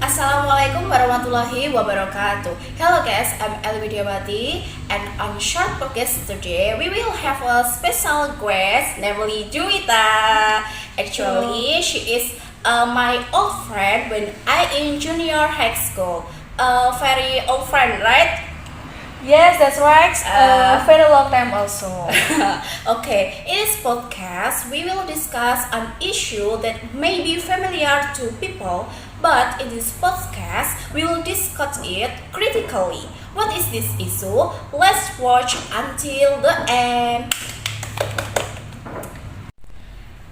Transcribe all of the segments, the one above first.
Assalamualaikum warahmatullahi wabarakatuh. Hello guys, I'm Eli Widiawati, and on short podcast today we will have a special guest, namely Juwita. Actually, she is my old friend when I in junior high school. A very old friend, right? Yes, that's right. Very long time also. Okay, in this podcast, we will discuss an issue that may be familiar to people, but in this podcast, we will discuss it critically. What is this issue? Let's watch until the end.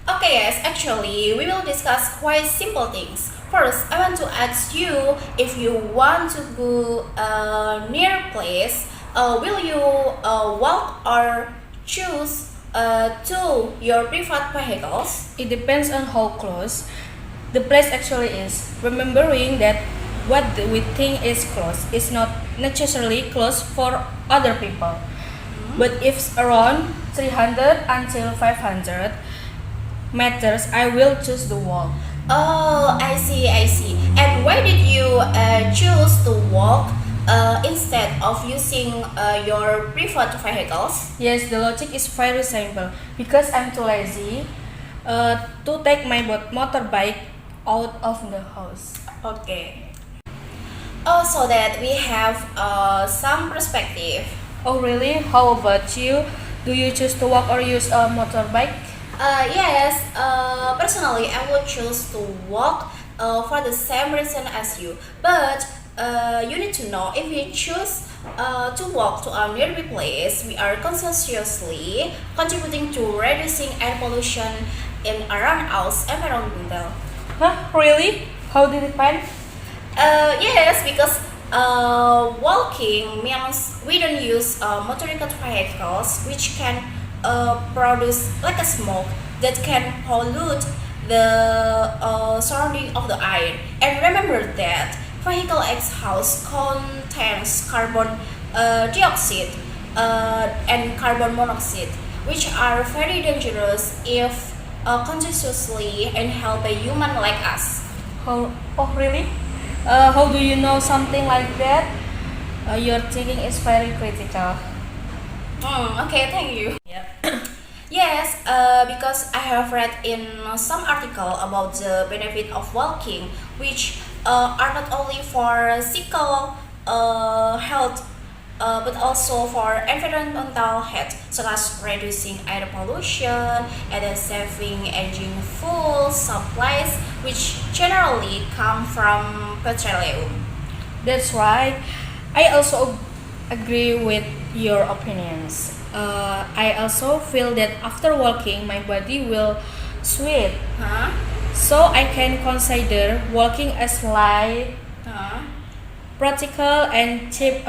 Okay, guys, actually, we will discuss quite simple things. First, I want to ask you if you want to go near place, will you walk or choose to your private vehicles? It depends on how close the place actually is. Remembering that what we think is close is not necessarily close for other people. But if it's around 300 until 500 meters, I will choose the walk. Oh, I see, I see. And why did you choose to walk instead of using your private vehicles? Yes, the logic is very simple. Because I'm too lazy to take my motorbike out of the house. Okay. Oh, so that we have some perspective. Oh really? How about you? Do you choose to walk or use a motorbike? Yes, personally, I would choose to walk for the same reason as you. But you need to know if we choose to walk to a nearby place, we are consciously contributing to reducing air pollution in around us environmental. Huh? Really? How did it find? Yes, because walking means we don't use motorized vehicles, which can produce like a smoke that can pollute the surrounding of the air. And remember that vehicle exhaust contains carbon dioxide and carbon monoxide, which are very dangerous if consciously inhaled by human like us. How? Oh really? How do you know something like that? Your thinking is very critical. Okay, thank you. Yes, because I have read in some article about the benefit of walking, which are not only for physical health, but also for environmental health, such as reducing air pollution and then saving engine fuel supplies, which generally come from petroleum. That's right. I also agree with your opinions. I also feel that after walking, my body will sweat. Huh? So I can consider walking as light, Huh? practical, and cheap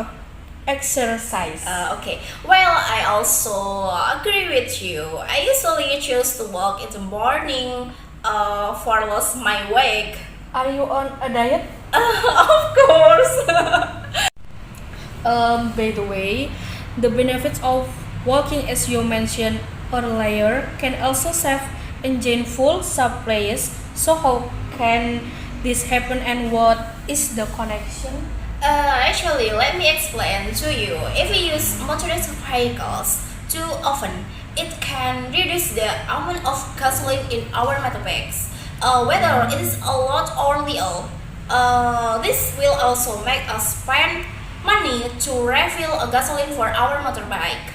exercise. Okay. Well, I also agree with you. I usually choose to walk in the morning for lose my weight. Are you on a diet? Of course. By the way, the benefits of walking, as you mentioned earlier, can also save engine fuel supplies. So how can this happen, and what is the connection? Actually, let me explain to you. If we use motorized vehicles too often, it can reduce the amount of gasoline in our motorbikes, whether it is a lot or little. This will also make us spend money to refill a gasoline for our motorbike.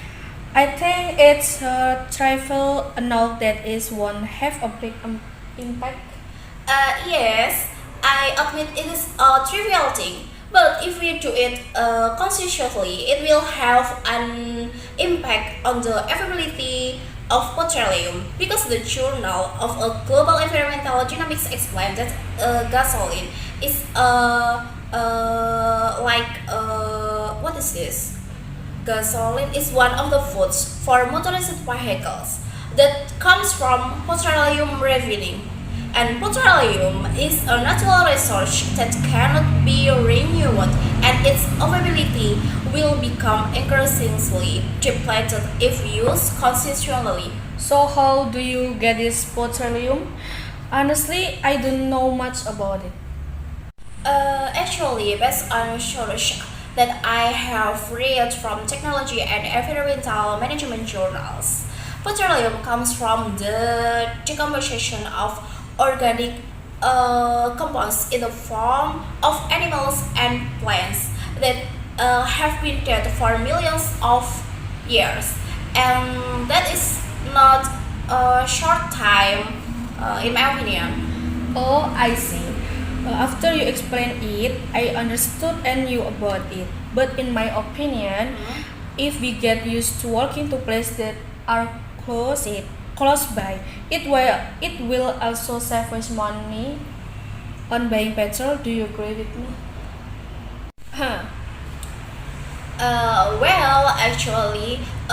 I think it's trivial enough that is won't have a big impact. Yes, I admit it is a trivial thing, but if we do it consciously, it will have an impact on the availability of petroleum. Because the Journal of Global Environmental Dynamics explained that gasoline is what is this? Gasoline is one of the foods for motorized vehicles that comes from petroleum refining. And petroleum is a natural resource that cannot be renewed, and its availability will become increasingly depleted if used consistently. So how do you get this petroleum? Honestly, I don't know much about it. Actually, based on research that I have read from technology and environmental management journals, petroleum comes from the decomposition of organic compounds in the form of animals and plants that have been dead for millions of years, and that is not a short time, in my opinion. Oh, I see. After you explain it, I understood and knew about it. But in my opinion, if we get used to walking to places that are close by, it will also save us money on buying petrol. Do you agree with me? Huh.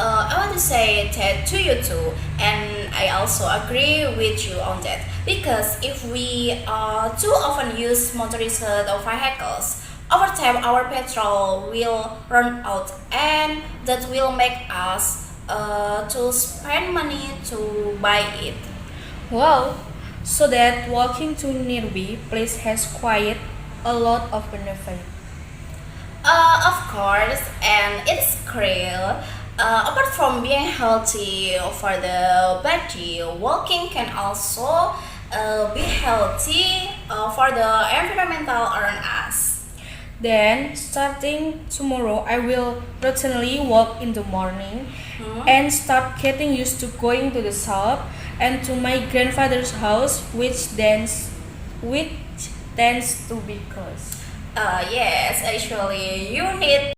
I want to say that to you too, and I also agree with you on that. Because if we too often use motorized vehicles, over time our petrol will run out, and that will make us to spend money to buy it. Wow. So that walking to nearby place has quite a lot of benefit. Of course, and it's real. Apart from being healthy for the body, walking can also be healthy for the environmental around us. Then, starting tomorrow, I will routinely walk in the morning Hmm? and start getting used to going to the shop and to my grandfather's house, which tends to be close. Yes, actually, you need